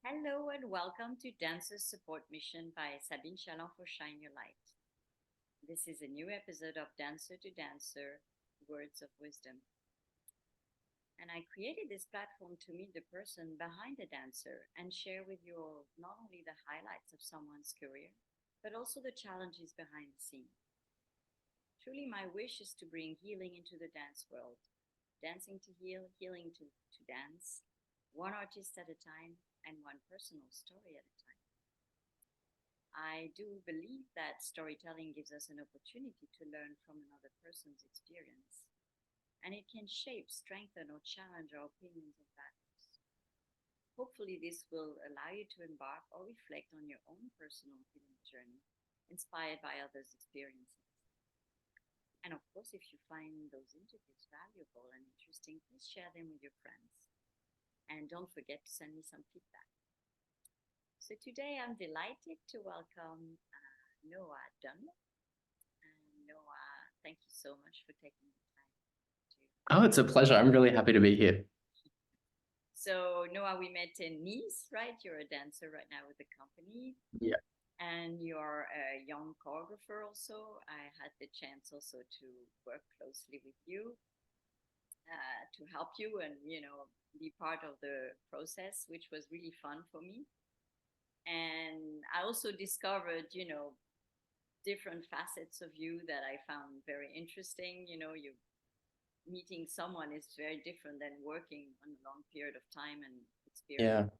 Hello and welcome to Dancer's Support Mission by Sabine for Shine Your Light. This is a new episode of Dancer to Dancer, Words of Wisdom. And I created this platform to meet the person behind the dancer and share with you all not only the highlights of someone's career, but also the challenges behind the scene. Truly, my wish is to bring healing into the dance world, dancing to heal, healing to dance, one artist at a time, and one personal story at a time. I do believe that storytelling gives us an opportunity to learn from another person's experience, and it can shape, strengthen, or challenge our opinions and values. Hopefully, this will allow you to embark or reflect on your own personal healing journey, inspired by others' experiences. And of course, if you find those interviews valuable and interesting, please share them with your friends. And don't forget to send me some feedback. So today I'm delighted to welcome Noah Dunlop. And Noah, thank you so much for taking the time to... Oh, it's a pleasure. I'm really happy to be here. So Noah, we met in Nice, right? You're a dancer right now with the company. Yeah. And you're a young choreographer also. I had the chance also to work closely with you to help you and, be part of the process, which was really fun for me. And I also discovered, different facets of you that I found very interesting. You meeting someone is very different than working on a long period of time and experience,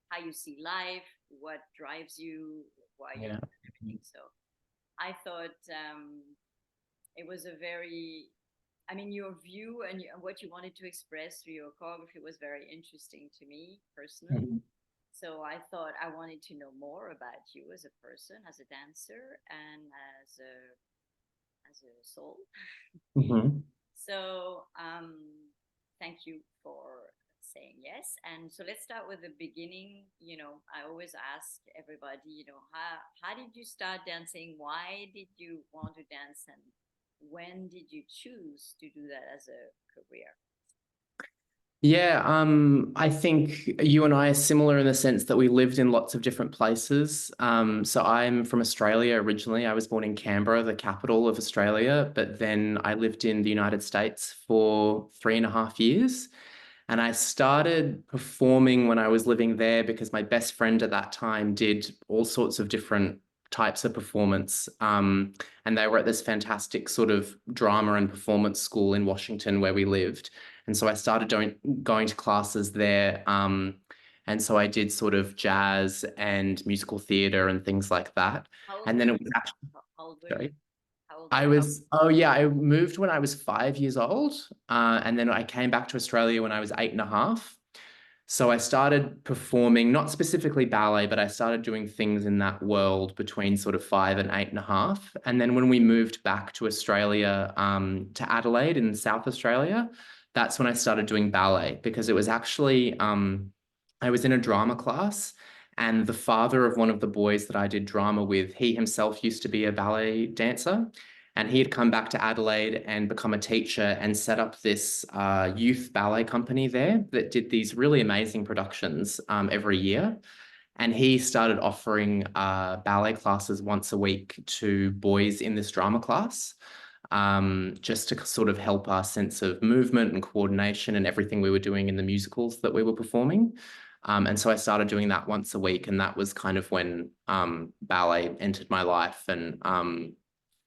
how you see life, what drives you, why you do everything. So I thought it was your view and what you wanted to express through your choreography was very interesting to me personally. Mm-hmm. So I thought I wanted to know more about you as a person, as a dancer, and as a soul. Mm-hmm. So thank you for saying yes. And so let's start with the beginning. I always ask everybody, how did you start dancing? Why did you want to dance? And when did you choose to do that as a career? Yeah, I think you and I are similar in the sense that we lived in lots of different places. So I'm from Australia originally. I was born in Canberra, the capital of Australia, but then I lived in the United States for 3.5 years. And I started performing when I was living there because my best friend at that time did all sorts of different types of performance. And they were at this fantastic sort of drama and performance school in Washington where we lived. And so I started going to classes there. And so I did sort of jazz and musical theater and things like that. And then it was actually, How old were you? sorry. How old were I you? was, I moved when I was 5 years old. And then I came back to Australia when I was 8.5. So I started performing, not specifically ballet, but I started doing things in that world between sort of 5 and 8.5. And then when we moved back to Australia, to Adelaide in South Australia, that's when I started doing ballet because it was actually, I was in a drama class. And the father of one of the boys that I did drama with, he himself used to be a ballet dancer. And he had come back to Adelaide and become a teacher and set up this youth ballet company there that did these really amazing productions every year. And he started offering ballet classes once a week to boys in this drama class, just to sort of help our sense of movement and coordination and everything we were doing in the musicals that we were performing. And so I started doing that once a week, and that was kind of when ballet entered my life. And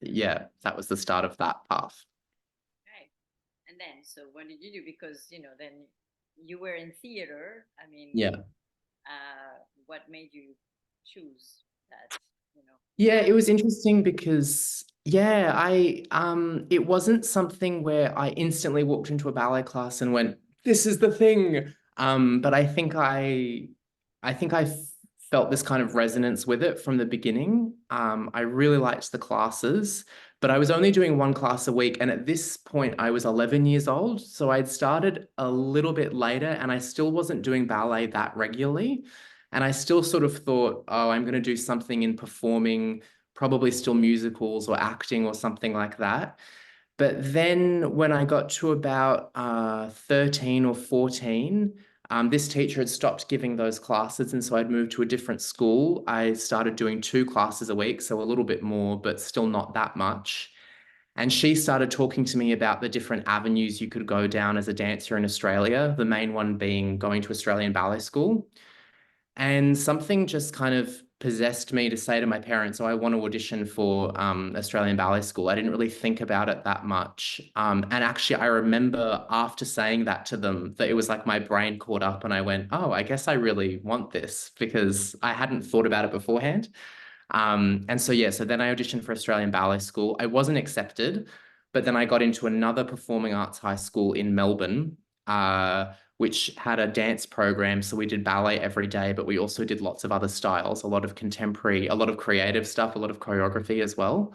yeah, that was the start of that path. Right. And then, so what did you do? Because, then you were in theater. Yeah. What made you choose that, Yeah, it was interesting because it wasn't something where I instantly walked into a ballet class and went, this is the thing. But I think I felt this kind of resonance with it from the beginning. I really liked the classes, but I was only doing one class a week. And at this point, I was 11 years old. So I'd started a little bit later and I still wasn't doing ballet that regularly. And I still sort of thought, oh, I'm going to do something in performing, probably still musicals or acting or something like that. But then when I got to about 13 or 14, This teacher had stopped giving those classes, and so I'd moved to a different school. I started doing 2 classes a week, so a little bit more, but still not that much. And she started talking to me about the different avenues you could go down as a dancer in Australia, the main one being going to Australian Ballet School. And something just kind of possessed me to say to my parents, oh, I want to audition for Australian Ballet School. I didn't really think about it that much. And actually, I remember after saying that to them, that it was like my brain caught up and I went, oh, I guess I really want this, because I hadn't thought about it beforehand. And so, yeah, so then I auditioned for Australian Ballet School. I wasn't accepted, but then I got into another performing arts high school in Melbourne, which had a dance program. So we did ballet every day, but we also did lots of other styles, a lot of contemporary, a lot of creative stuff, a lot of choreography as well.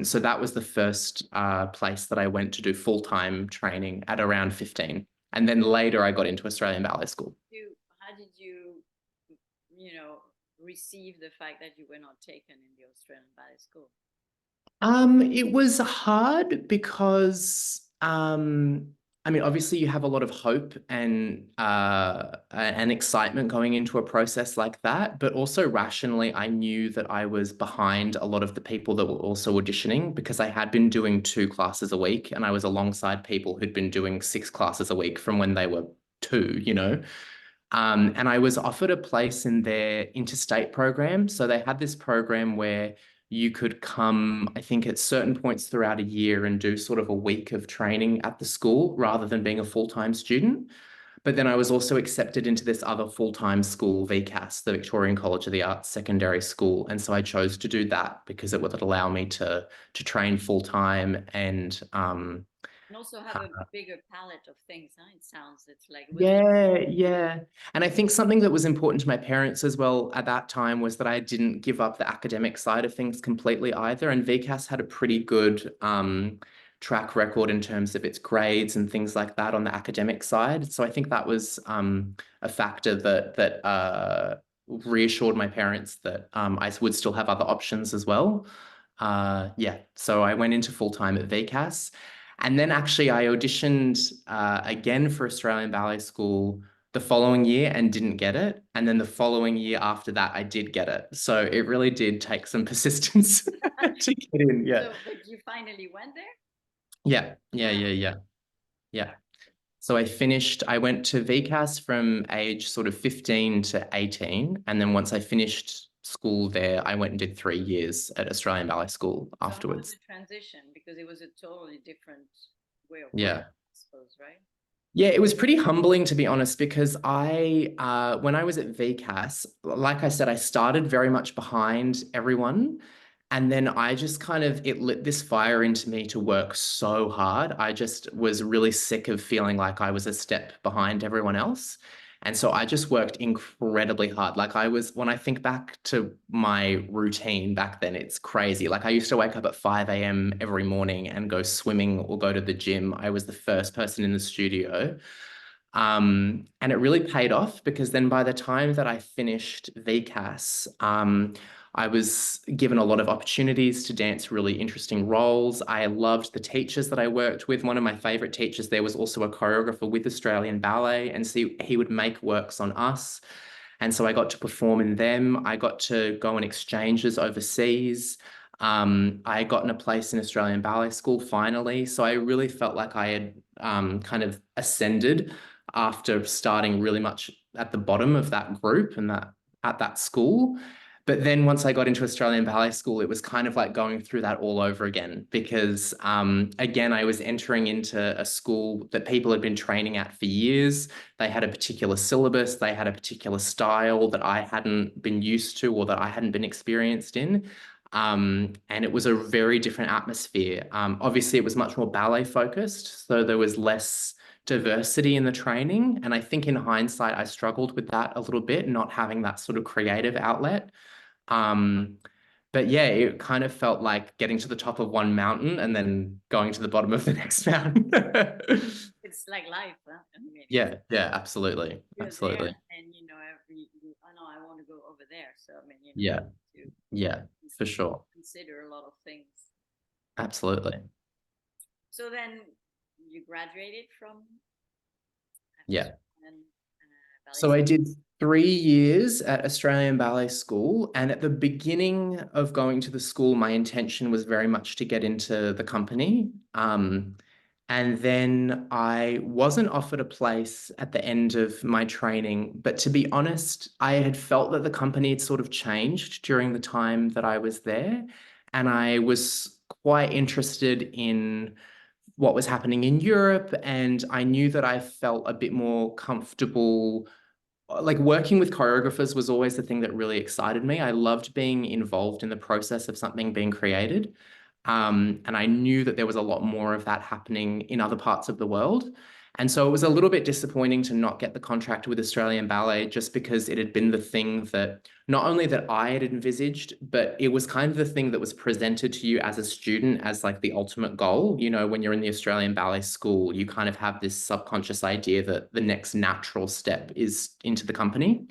So that was the first place that I went to do full-time training at around 15. And then later I got into Australian Ballet School. How did you, you know, receive the fact that you were not taken in the Australian Ballet School? It was hard because I mean, obviously you have a lot of hope and excitement going into a process like that, but also rationally, I knew that I was behind a lot of the people that were also auditioning, because I had been doing 2 classes a week and I was alongside people who'd been doing 6 classes a week from when they were 2, you know. And I was offered a place in their interstate program. So they had this program where you could come, I think, at certain points throughout a year and do sort of a week of training at the school rather than being a full-time student. But then I was also accepted into this other full-time school, VCAS, the Victorian College of the Arts Secondary School. And so I chose to do that because it would allow me to train full-time and also have a bigger palette of things, huh? It sounds, it's like yeah. And I think something that was important to my parents as well at that time was that I didn't give up the academic side of things completely either. And VCAS had a pretty good track record in terms of its grades and things like that on the academic side. So I think that was a factor that reassured my parents that I would still have other options as well. Yeah, so I went into full-time at VCAS. And then actually I auditioned again for Australian Ballet School the following year and didn't get it. And then the following year after that, I did get it. So it really did take some persistence to get in. Yeah. So, but you finally went there? Yeah. So I went to VCAS from age sort of 15 to 18. And then once I finished school there, I went and did 3 years at Australian Ballet School afterwards. So how was the transition? Because it was a totally different way of Yeah. working, I suppose, right? Yeah, it was pretty humbling, to be honest, because when I was at VCAS, like I said, I started very much behind everyone. And then I just it lit this fire into me to work so hard. I just was really sick of feeling like I was a step behind everyone else. And so I just worked incredibly hard. When I think back to my routine back then, it's crazy. Like I used to wake up at 5 a.m. every morning and go swimming or go to the gym. I was the first person in the studio. And it really paid off, because then by the time that I finished VCAS, I was given a lot of opportunities to dance really interesting roles. I loved the teachers that I worked with. One of my favorite teachers there was also a choreographer with Australian Ballet, and so he would make works on us. And so I got to perform in them. I got to go on exchanges overseas. I got in a place in Australian Ballet School finally. So I really felt like I had kind of ascended after starting really much at the bottom of that group and at that school. But then once I got into Australian Ballet School, it was kind of like going through that all over again, because again, I was entering into a school that people had been training at for years. They had a particular syllabus, they had a particular style that I hadn't been used to or that I hadn't been experienced in. And it was a very different atmosphere. Obviously, it was much more ballet focused, so there was less diversity in the training. And I think in hindsight, I struggled with that a little bit, not having that sort of creative outlet. But yeah, it kind of felt like getting to the top of one mountain and then going to the bottom of the next mountain. It's like life, huh? I mean, Yeah, absolutely. Absolutely. And I know I want to go over there. So I mean, Yeah, for sure. Consider a lot of things. Absolutely. So then you graduated from Yeah. And Ballet So I School? did 3 years at Australian Ballet School, and at the beginning of going to the school, my intention was very much to get into the company. And then I wasn't offered a place at the end of my training, but to be honest, I had felt that the company had sort of changed during the time that I was there, and I was quite interested in what was happening in Europe, and I knew that I felt a bit more comfortable. Like working with choreographers was always the thing that really excited me. I loved being involved in the process of something being created. And I knew that there was a lot more of that happening in other parts of the world. And so it was a little bit disappointing to not get the contract with Australian Ballet just because it had been the thing that not only that I had envisaged, but it was kind of the thing that was presented to you as a student as like the ultimate goal. You know, when you're in the Australian Ballet School, you kind of have this subconscious idea that the next natural step is into the company.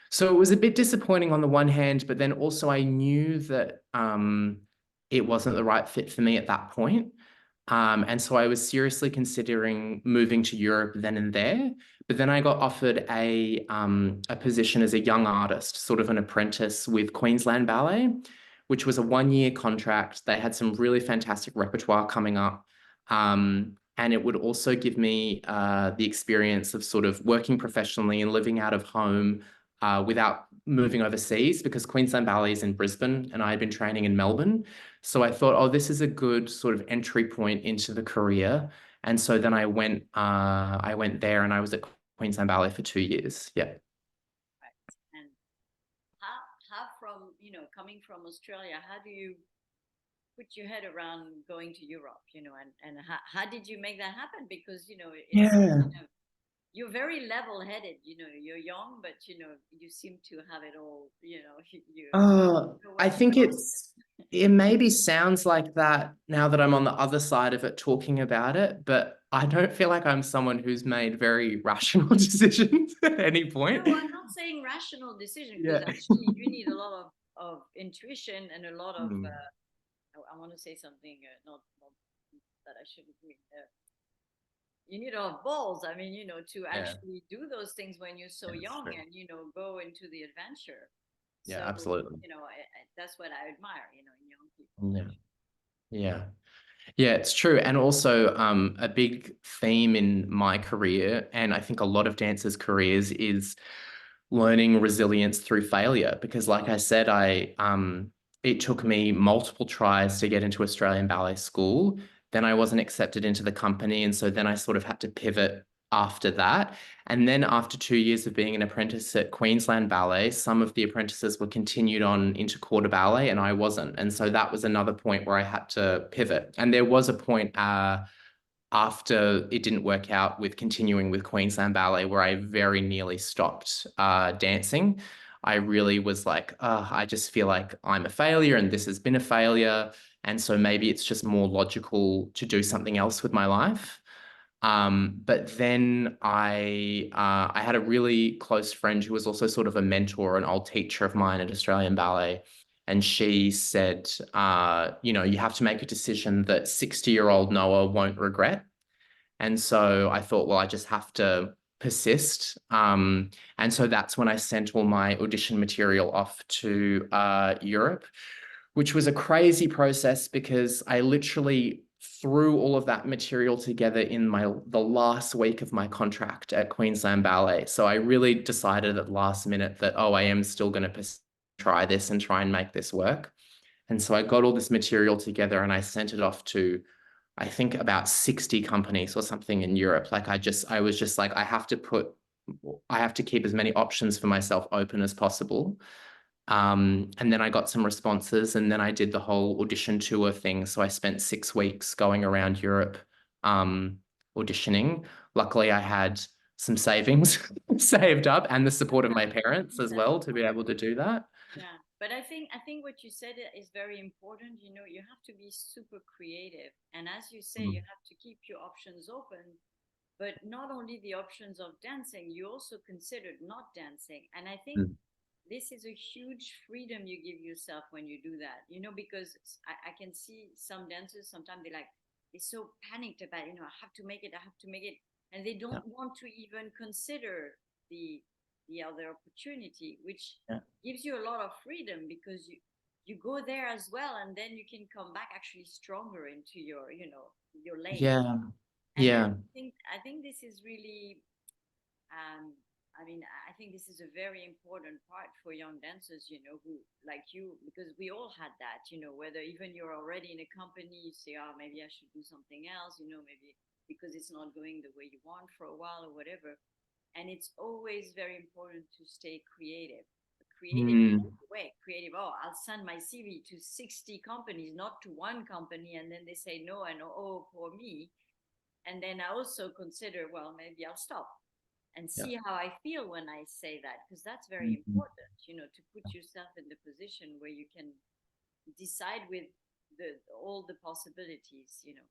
So it was a bit disappointing on the one hand, but then also I knew that it wasn't the right fit for me at that point. And so I was seriously considering moving to Europe then and there. But then I got offered a position as a young artist, sort of an apprentice with Queensland Ballet, which was a 1-year contract. They had some really fantastic repertoire coming up. And it would also give me the experience of sort of working professionally and living out of home without moving overseas, because Queensland Ballet is in Brisbane and I had been training in Melbourne. So I thought, oh, this is a good sort of entry point into the career. And so then I went there and I was at Queensland Ballet for 2 years. Yeah. Right. And how from, coming from Australia, how do you put your head around going to Europe, and how did you make that happen? Because, it's, Yeah. you're very level-headed, you're young, but, you seem to have it all, you know where I you're think going. it maybe sounds like that now that I'm on the other side of it talking about it, but I don't feel like I'm someone who's made very rational decisions at any No, point. I'm not saying rational decision, because Yeah. actually you need a lot of intuition and a lot of, Mm. I want to say something, not that I shouldn't mean. You need to have balls. I mean, to Yeah. actually do those things when you're so That's young true. and, go into the adventure. Yeah, So, absolutely. that's what I admire, in young people. Yeah. Yeah. Yeah, it's true. And also, a big theme in my career, and I think a lot of dancers' careers, is learning resilience through failure. Because, like I said, it took me multiple tries to get into Australian Ballet School. Then I wasn't accepted into the company, and so then I sort of had to pivot after that. And then after 2 years of being an apprentice at Queensland Ballet, some of the apprentices were continued on into quarter ballet and I wasn't. And so that was another point where I had to pivot. And there was a point after it didn't work out with continuing with Queensland Ballet where I very nearly stopped dancing. I really was like, I just feel like I'm a failure and this has been a failure. And so maybe it's just more logical to do something else with my life. But then I had a really close friend who was also sort of a mentor, an old teacher of mine at Australian Ballet. And she said, you have to make a decision that 60-year-old Noah won't regret. And so I thought, well, I just have to persist. And so that's when I sent all my audition material off to Europe, which was a crazy process because I literally threw all of that material together in the last week of my contract at Queensland Ballet. So I really decided at the last minute that, oh, I am still going to try this and try and make this work. And so I got all this material together and I sent it off to, I think, about 60 companies or something in Europe. Like I was just like, I have to keep as many options for myself open as possible. And then I got some responses and then I did the whole audition tour thing. So I spent 6 weeks going around Europe, auditioning. Luckily, I had some savings saved up and the support of my parents as That's well to be able to do that. Yeah, but I think what you said is very important. You have to be super creative, and as you say, you Mm, have to keep your options open. But not only the options of dancing, you also considered not dancing, and I think mm, this is a huge freedom you give yourself when you do that. Because I can see some dancers sometimes they're so panicked about I have to make it, and they yeah, don't want to even consider the other opportunity, which Yeah. gives you a lot of freedom, because you go there as well, and then you can come back actually stronger into your, you know, your lane. Yeah. And Yeah. I think this is really, I mean, I think this is a very important part for young dancers, you know, who like you, because we all had that, you know, whether even you're already in a company, you say, oh, maybe I should do something else, you know, maybe because it's not going the way you want for a while or whatever. And it's always very important to stay creative. Creative Mm. way, creative. Oh, I'll send my CV to 60 companies, not to one company, and then they say no, and oh, poor me. And then I also consider, well, maybe I'll stop and Yeah. see how I feel when I say that, because that's very Mhm. important, you know, to put yourself in the position where you can decide with all the possibilities, you know.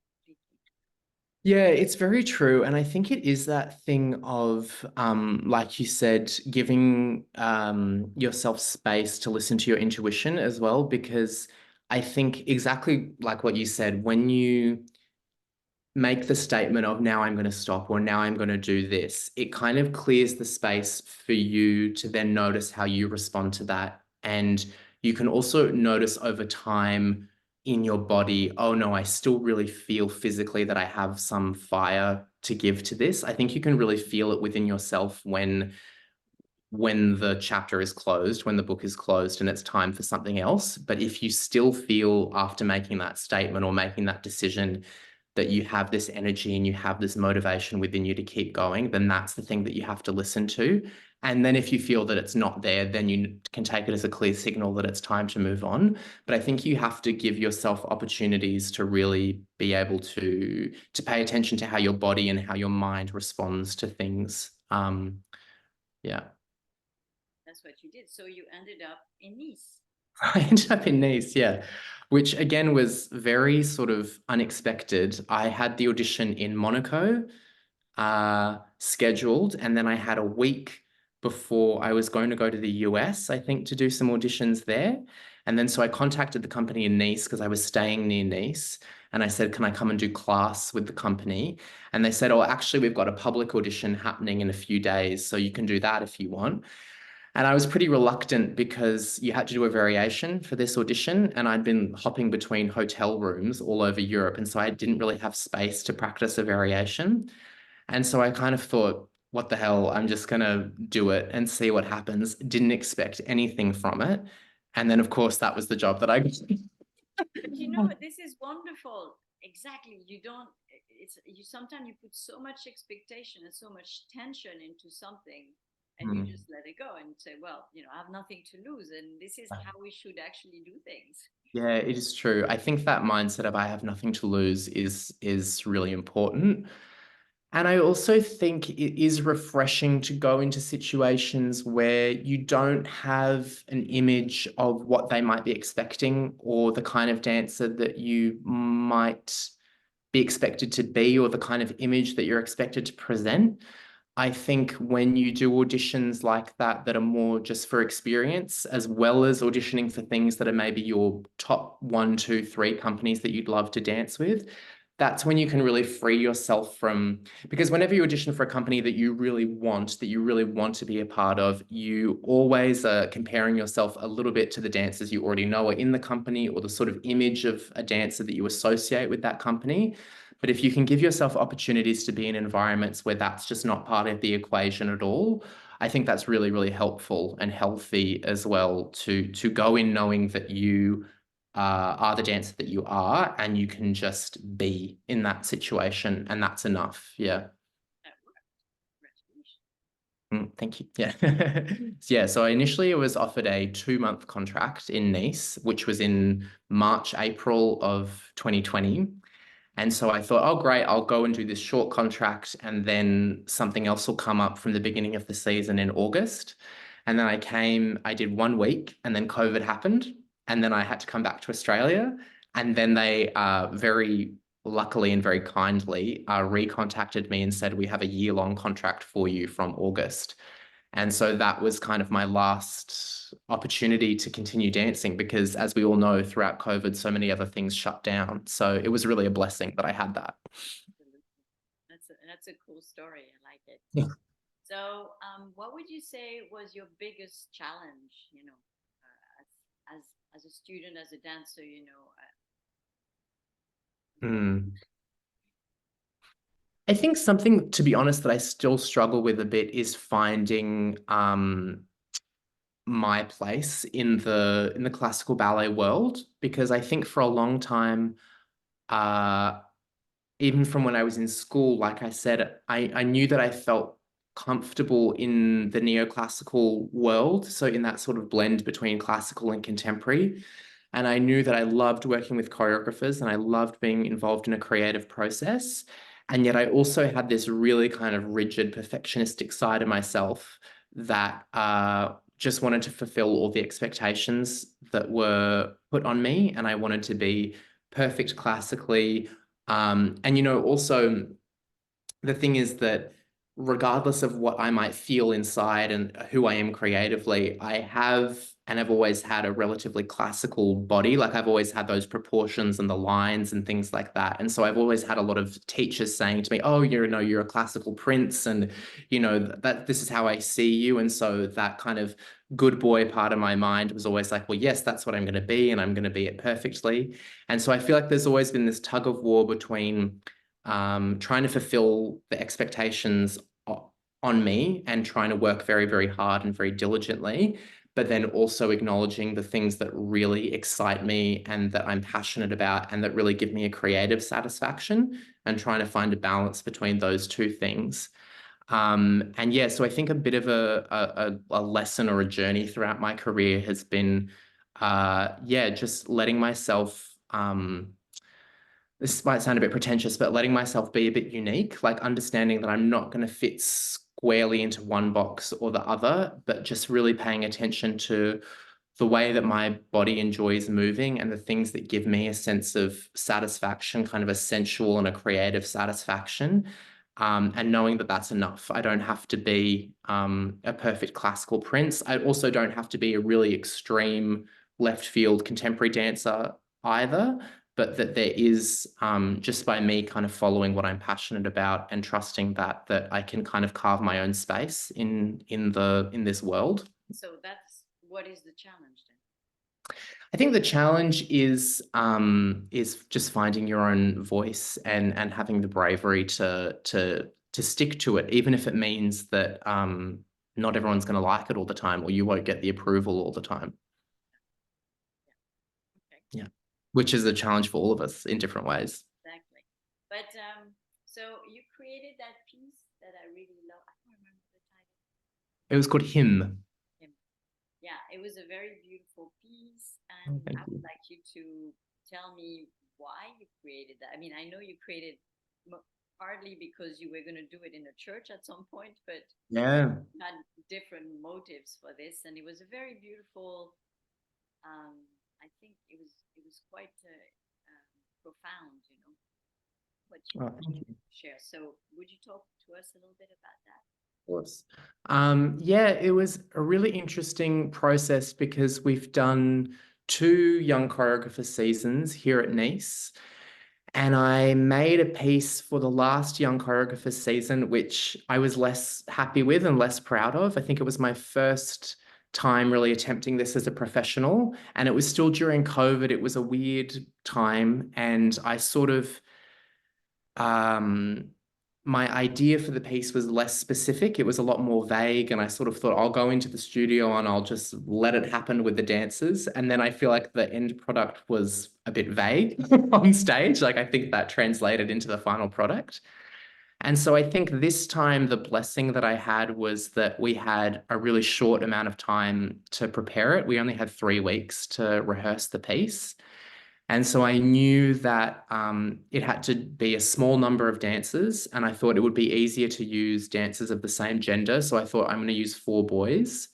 Yeah, it's very true. And I think it is that thing of, like you said, giving yourself space to listen to your intuition as well, because I think exactly like what you said, when you make the statement of now I'm going to stop or now I'm going to do this, it kind of clears the space for you to then notice how you respond to that. And you can also notice over time in your body, oh no, I still really feel physically that I have some fire to give to this. I think you can really feel it within yourself when the chapter is closed, when the book is closed and it's time for something else. But if you still feel after making that statement or making that decision that you have this energy and you have this motivation within you to keep going, then that's the thing that you have to listen to. And then if you feel that it's not there, then you can take it as a clear signal that it's time to move on. But I think you have to give yourself opportunities to really be able to pay attention to how your body and how your mind responds to things. Yeah. That's what you did. So you ended up in Nice. I ended up in Nice, yeah, which again was very sort of unexpected. I had the audition in Monaco scheduled, and then I had a week before I was going to go to the US, I think, to do some auditions there. And then so I contacted the company in Nice because I was staying near Nice. And I said, can I come and do class with the company? And they said, oh, actually, we've got a public audition happening in a few days, so you can do that if you want. And I was pretty reluctant because you had to do a variation for this audition, and I'd been hopping between hotel rooms all over Europe. And so I didn't really have space to practice a variation. And so I kind of thought, what the hell, I'm just going to do it and see what happens. Didn't expect anything from it. And then, of course, that was the job that I got. But you know, this is wonderful. Exactly. You don't, it's, you sometimes you put so much expectation and so much tension into something, and you just let it go and say, well, you know, I have nothing to lose. And this is how we should actually do things. Yeah, it is true. I think that mindset of I have nothing to lose is really important. And I also think it is refreshing to go into situations where you don't have an image of what they might be expecting or the kind of dancer that you might be expected to be or the kind of image that you're expected to present. I think when you do auditions like that, that are more just for experience, as well as auditioning for things that are maybe your top 1, 2, 3 companies that you'd love to dance with, that's when you can really free yourself from, because whenever you audition for a company that you really want to be a part of, you always are comparing yourself a little bit to the dancers you already know are in the company or the sort of image of a dancer that you associate with that company. But if you can give yourself opportunities to be in environments where that's just not part of the equation at all, I think that's really, really helpful and healthy as well to go in knowing that you are the dancer that you are and you can just be in that situation and that's enough. Yeah. Thank you. Yeah. Yeah. So initially it was offered a 2-month contract in Nice, which was in March, April of 2020. And so I thought, oh, great, I'll go and do this short contract and then something else will come up from the beginning of the season in August. And then I did 1 week and then COVID happened. And then I had to come back to Australia. And then they very luckily and very kindly recontacted me and said, we have a year-long contract for you from August. And so that was kind of my last opportunity to continue dancing because, as we all know, throughout COVID, so many other things shut down. So it was really a blessing that I had that. Absolutely. That's a cool story. I like it. Yeah. So what would you say was your biggest challenge, you know, as a student, as a dancer, you know? I think something, to be honest, that I still struggle with a bit is finding my place in the classical ballet world, because I think for a long time, even from when I was in school, like I said, I knew that I felt comfortable in the neoclassical world, so in that sort of blend between classical and contemporary. And I knew that I loved working with choreographers and I loved being involved in a creative process. And yet I also had this really kind of rigid perfectionistic side of myself that just wanted to fulfill all the expectations that were put on me. And I wanted to be perfect classically. And, you know, also the thing is that regardless of what I might feel inside and who I am creatively, I have and have always had a relatively classical body. Like I've always had those proportions and the lines and things like that. And so I've always had a lot of teachers saying to me, oh, you're a classical prince, and that this is how I see you. And so that kind of good boy part of my mind was always like, well, yes, that's what I'm going to be, and I'm going to be it perfectly. And so I feel like there's always been this tug of war between trying to fulfill the expectations on me and trying to work very, very hard and very diligently, but then also acknowledging the things that really excite me and that I'm passionate about and that really give me a creative satisfaction, and trying to find a balance between those two things. And yeah, so I think a bit of a lesson or a journey throughout my career has been, just letting myself, this might sound a bit pretentious, but letting myself be a bit unique, like understanding that I'm not going to fit squarely into one box or the other, but just really paying attention to the way that my body enjoys moving and the things that give me a sense of satisfaction, kind of a sensual and a creative satisfaction. And knowing that that's enough. I don't have to be a perfect classical prince. I also don't have to be a really extreme left field contemporary dancer either, but that there is, just by me kind of following what I'm passionate about and trusting that I can kind of carve my own space in this world. So that's what is the challenge then? I think the challenge is just finding your own voice and having the bravery to stick to it, even if it means that not everyone's going to like it all the time, or you won't get the approval all the time. Okay. Yeah, which is a challenge for all of us in different ways. Exactly. But so you created that piece that I really love. I don't remember the title. It was called Him. Yeah, it was a very beautiful piece, Oh, and thank I you. would like you to tell me why you created that. I mean, I know you created partly because you were going to do it in a church at some point, but Yeah. you had different motives for this, and it was a very beautiful. I think it was quite profound, you know, what you Oh, thank you. share. So, would you talk to us a little bit about that? Course. Yeah, it was a really interesting process because we've done 2 Young Choreographer seasons here at Nice. And I made a piece for the last Young Choreographer season, which I was less happy with and less proud of. I think it was my first time really attempting this as a professional. And it was still during COVID. It was a weird time. And I sort of, my idea for the piece was less specific. It was a lot more vague. And I sort of thought I'll go into the studio and I'll just let it happen with the dancers. And then I feel like the end product was a bit vague on stage. Like I think that translated into the final product. And so I think this time the blessing that I had was that we had a really short amount of time to prepare it. We only had 3 weeks to rehearse the piece. And so I knew that it had to be a small number of dancers, and I thought it would be easier to use dancers of the same gender. So I thought I'm going to use 4 boys.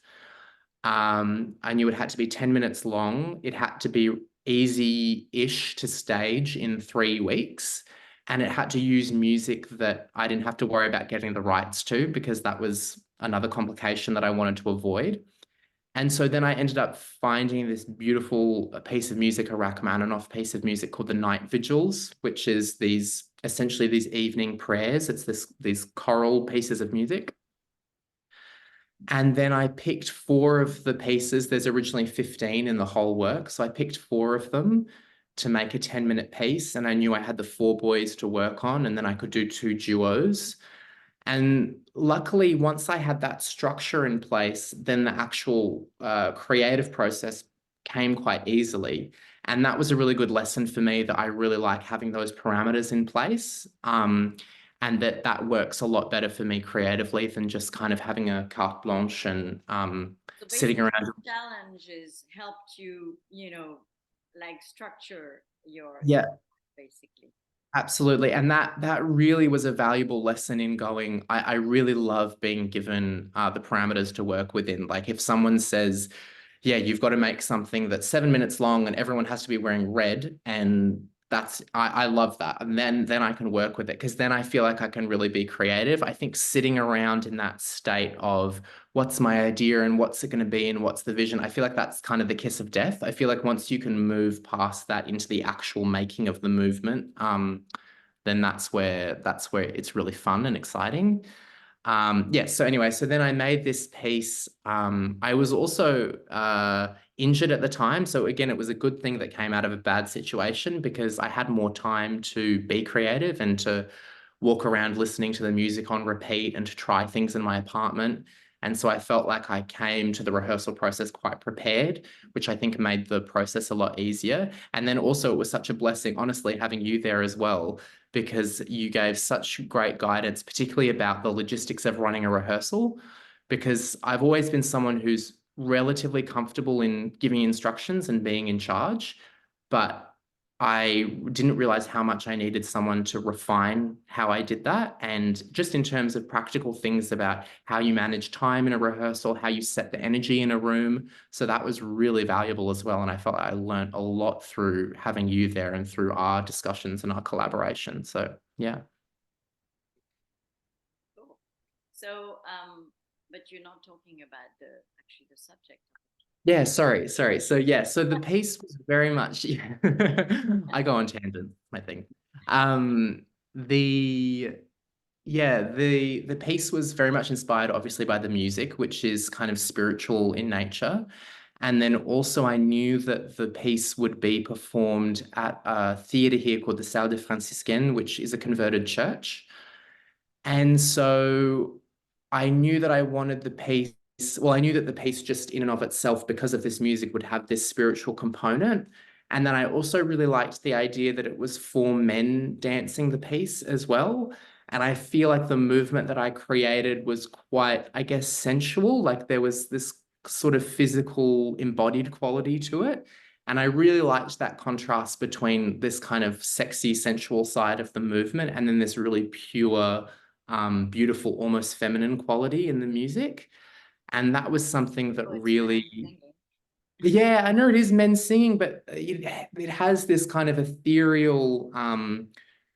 I knew it had to be 10 minutes long. It had to be easy-ish to stage in 3 weeks. And it had to use music that I didn't have to worry about getting the rights to, because that was another complication that I wanted to avoid. And so then I ended up finding this beautiful piece of music, a Rachmaninoff piece of music called the Night Vigils, which is essentially these evening prayers. It's these choral pieces of music. And then I picked 4 of the pieces. There's originally 15 in the whole work. So I picked 4 of them to make a 10-minute piece. And I knew I had the 4 boys to work on, and then I could do 2 duos. And luckily, once I had that structure in place, then the actual creative process came quite easily. And that was a really good lesson for me, that I really like having those parameters in place. And that works a lot better for me creatively than just kind of having a carte blanche and So sitting basically, around. the challenges helped you, you know, like structure your Yeah, basically. absolutely. And that really was a valuable lesson in going, I really love being given the parameters to work within. Like if someone says, yeah, you've got to make something that's 7 minutes long and everyone has to be wearing red, and I love that. And then I can work with it, because then I feel like I can really be creative. I think sitting around in that state of what's my idea and what's it going to be and what's the vision, I feel like that's kind of the kiss of death. I feel like once you can move past that into the actual making of the movement, then that's where it's really fun and exciting. Yeah, so anyway, so then I made this piece. I was also injured at the time. So again, it was a good thing that came out of a bad situation, because I had more time to be creative and to walk around listening to the music on repeat and to try things in my apartment. And so I felt like I came to the rehearsal process quite prepared, which I think made the process a lot easier. And then also it was such a blessing, honestly, having you there as well, because you gave such great guidance, particularly about the logistics of running a rehearsal. Because I've always been someone who's relatively comfortable in giving instructions and being in charge, but I didn't realize how much I needed someone to refine how I did that. And just in terms of practical things about how you manage time in a rehearsal, how you set the energy in a room. So that was really valuable as well. And I felt I learned a lot through having you there and through our discussions and our collaboration. So, yeah. Cool. So, but you're not talking about actually the subject. Yeah, sorry. So yeah, so the piece was very much, yeah. I go on tangents, I think. The Yeah, the piece was very much inspired, obviously, by the music, which is kind of spiritual in nature. And then also I knew that the piece would be performed at a theatre here called the Salle des Franciscains, which is a converted church. And so I knew that I wanted the piece, well, I knew that the piece just in and of itself, because of this music, would have this spiritual component. And then I also really liked the idea that it was 4 men dancing the piece as well. And I feel like the movement that I created was quite, I guess, sensual. Like there was this sort of physical embodied quality to it. And I really liked that contrast between this kind of sexy, sensual side of the movement and then this really pure, beautiful, almost feminine quality in the music. And that was something that Oh, it's men really, singing. yeah, I know it is men singing, but it has this kind of ethereal,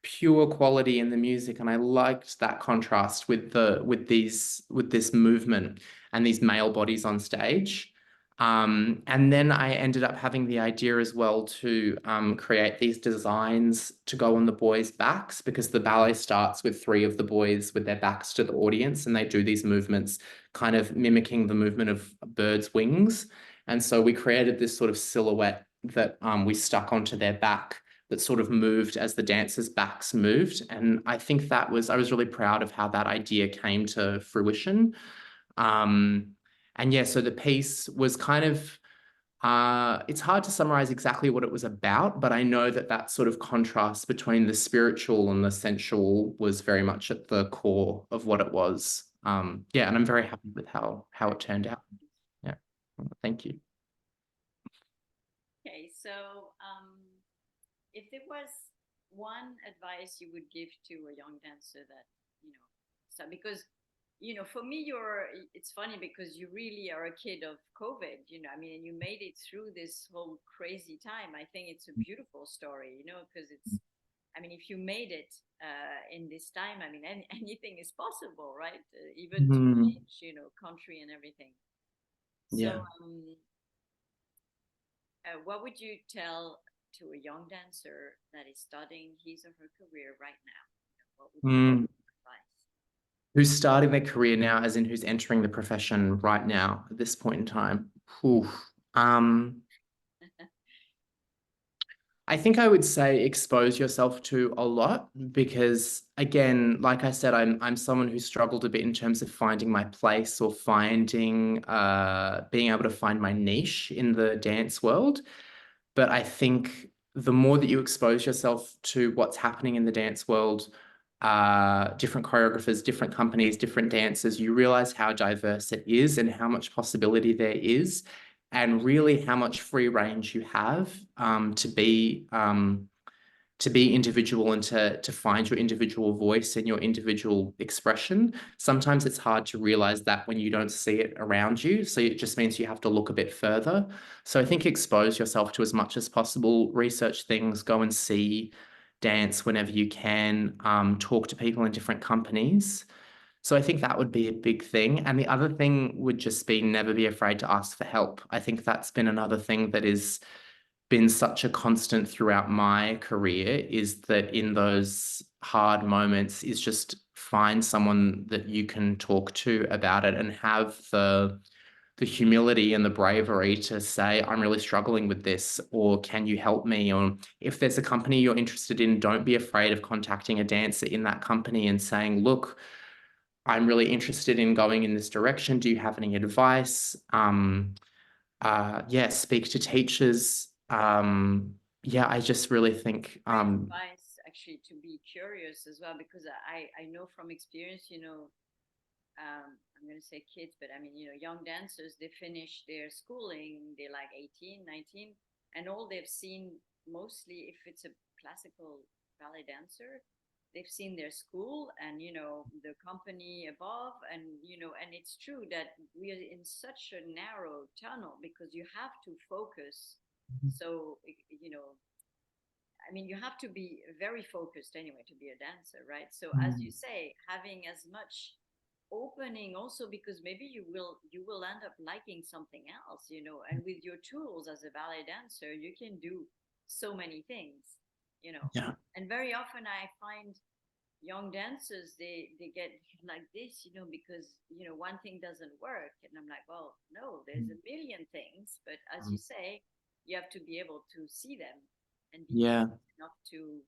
pure quality in the music. And I liked that contrast with this movement and these male bodies on stage. And then I ended up having the idea as well to create these designs to go on the boys' backs, because the ballet starts with 3 of the boys with their backs to the audience, and they do these movements kind of mimicking the movement of birds' wings. And so we created this sort of silhouette that we stuck onto their back that sort of moved as the dancers' backs moved. And I think I was really proud of how that idea came to fruition. And yeah, so the piece was kind of, it's hard to summarize exactly what it was about, but I know that sort of contrast between the spiritual and the sensual was very much at the core of what it was. Yeah, and I'm very happy with how it turned out. Yeah, thank you. Okay, so if there was one advice you would give to a young dancer that, you know, so because, you know, for me, it's funny because you really are a kid of COVID, you know, I mean, and you made it through this whole crazy time. I think it's a beautiful story, you know, because I mean, if you made it in this time, I mean, anything is possible, right? Even to Mm, change, you know, country and everything. So, yeah. what would you tell to a young dancer that is starting his or her career right now? What would be your Mm. advice? Who's starting their career now, as in who's entering the profession right now at this point in time? Oof. I think I would say expose yourself to a lot because, again, like I said, I'm someone who struggled a bit in terms of finding my place or finding being able to find my niche in the dance world. But I think the more that you expose yourself to what's happening in the dance world, different choreographers, different companies, different dancers, you realize how diverse it is and how much possibility there is, and really how much free range you have to be individual and to find your individual voice and your individual expression. Sometimes it's hard to realize that when you don't see it around you. So it just means you have to look a bit further. So I think expose yourself to as much as possible, research things, go and see dance whenever you can, talk to people in different companies. So I think that would be a big thing. And the other thing would just be never be afraid to ask for help. I think that's been another thing that is been such a constant throughout my career, is that in those hard moments is just find someone that you can talk to about it and have the humility and the bravery to say, I'm really struggling with this, or can you help me? Or if there's a company you're interested in, don't be afraid of contacting a dancer in that company and saying, look, I'm really interested in going in this direction. Do you have any advice? Yeah, speak to teachers. Yeah, I just really think, Great advice, actually, to be curious as well, because I know from experience, I'm going to say kids, but I mean, young dancers, they finish their schooling, they're like 18, 19, and all they've seen, mostly if it's a classical ballet dancer, they've seen their school and, the company above. And it's true that we are in such a narrow tunnel because you have to focus. So, I mean, you have to be very focused anyway to be a dancer, right? So, as you say, having as much opening also, because maybe you will end up liking something else, and with your tools as a ballet dancer, you can do so many things. yeah. And very often I find young dancers, they get like this, because one thing doesn't work, and I'm like, well, no, there's a million things, but as you say, you have to be able to see them and be Yeah. curious enough to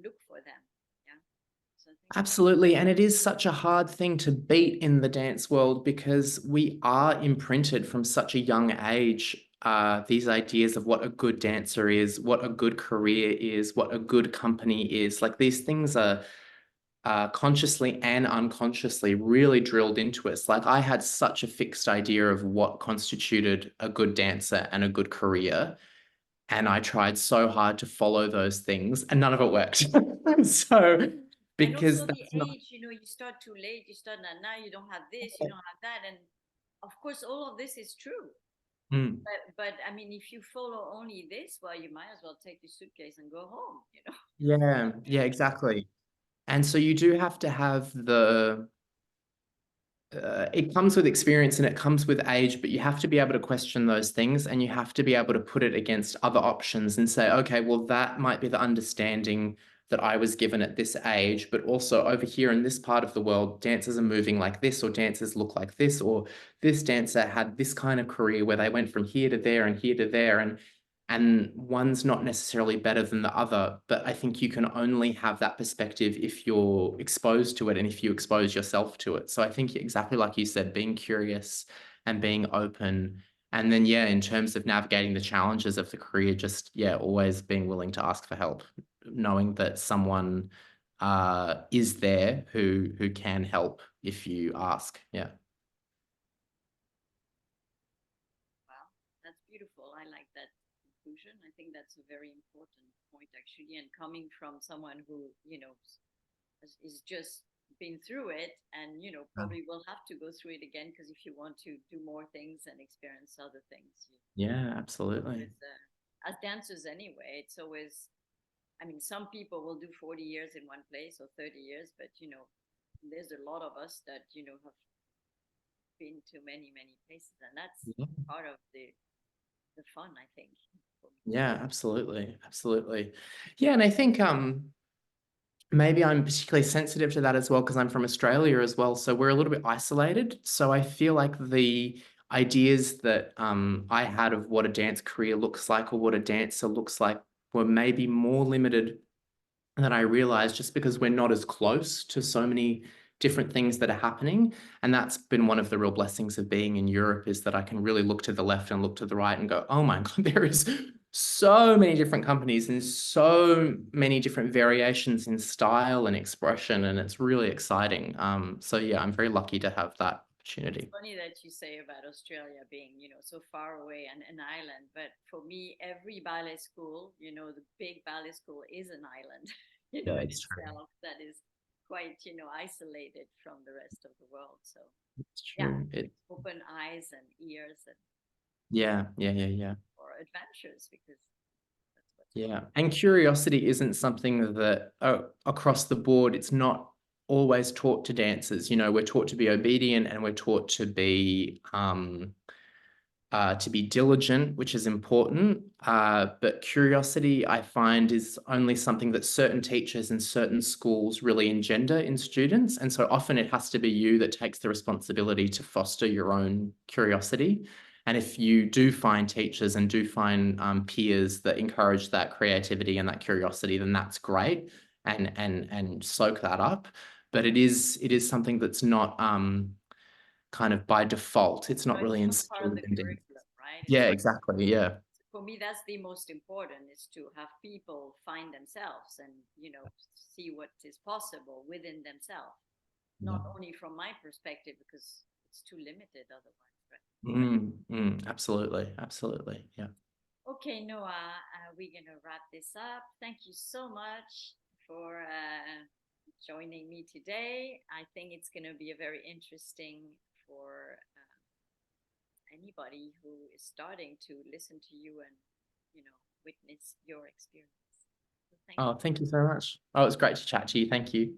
look for them. Yeah. So I think that's Absolutely. And it is such a hard thing to beat in the dance world because we are imprinted from such a young age, these ideas of what a good dancer is, what a good career is, what a good company is. Like these things are consciously and unconsciously really drilled into us. Like I had such a fixed idea of what constituted a good dancer and a good career. And I tried so hard to follow those things and none of it worked. So, and because also the that's not, age, you start too late, you start now, you don't have this, you don't have that, and of course all of this is true. Mm, But I mean, if you follow only this, well, you might as well take your suitcase and go home. yeah, yeah, exactly. And so you do have to have it comes with experience and it comes with age, but you have to be able to question those things and you have to be able to put it against other options and say, okay, well, that might be the understanding that I was given at this age, but also over here in this part of the world, dancers are moving like this, or dancers look like this, or this dancer had this kind of career where they went from here to there and here to there. And one's not necessarily better than the other, but I think you can only have that perspective if you're exposed to it and if you expose yourself to it. So I think exactly like you said, being curious and being open. And then, yeah, in terms of navigating the challenges of the career, just, yeah, always being willing to ask for help, knowing that someone is there who can help if you ask. Yeah. Wow, that's beautiful. I like that conclusion. I think that's a very important point, actually. And coming from someone who, is just been through it and, probably will have to go through it again, because if you want to do more things and experience other things, Yeah, absolutely. always, as dancers anyway, it's always, I mean, some people will do 40 years in one place or 30 years, but, there's a lot of us that, have been to many, many places. And that's Yeah. part of the fun, I think. For me. Yeah, absolutely. Absolutely. Yeah, and I think maybe I'm particularly sensitive to that as well because I'm from Australia as well. So we're a little bit isolated. So I feel like the ideas that I had of what a dance career looks like or what a dancer looks like were maybe more limited than I realized just because we're not as close to so many different things that are happening. And that's been one of the real blessings of being in Europe is that I can really look to the left and look to the right and go, oh my God, there is so many different companies and so many different variations in style and expression. And it's really exciting. So yeah, I'm very lucky to have that opportunity. It's funny that you say about Australia being, so far away and an island. But for me, every ballet school, the big ballet school is an island, Yeah, in it's true. itself that is quite, isolated from the rest of the world. So It's yeah, true. open eyes and ears and Yeah. or adventures because that's what's Yeah. And curiosity isn't something that across the board, it's not always taught to dancers. We're taught to be obedient and we're taught to be diligent, which is important. But curiosity, I find, is only something that certain teachers and certain schools really engender in students. And so often it has to be you that takes the responsibility to foster your own curiosity. And if you do find teachers and do find peers that encourage that creativity and that curiosity, then that's great, and soak that up. But it is something that's not kind of by default. It's not it's really not part of instilled the in dancers. curriculum, right? Yeah, exactly. Yeah. For me, that's the most important, is to have people find themselves and, see what is possible within themselves. Not only from my perspective, because it's too limited otherwise, right? Absolutely. Absolutely. Yeah. Okay, Noah, we're going to wrap this up. Thank you so much for joining me today. I think it's going to be a very interesting for anybody who is starting to listen to you and, witness your experience. So thank you. Oh, thank you so much. Oh, it's great to chat to you. Thank you.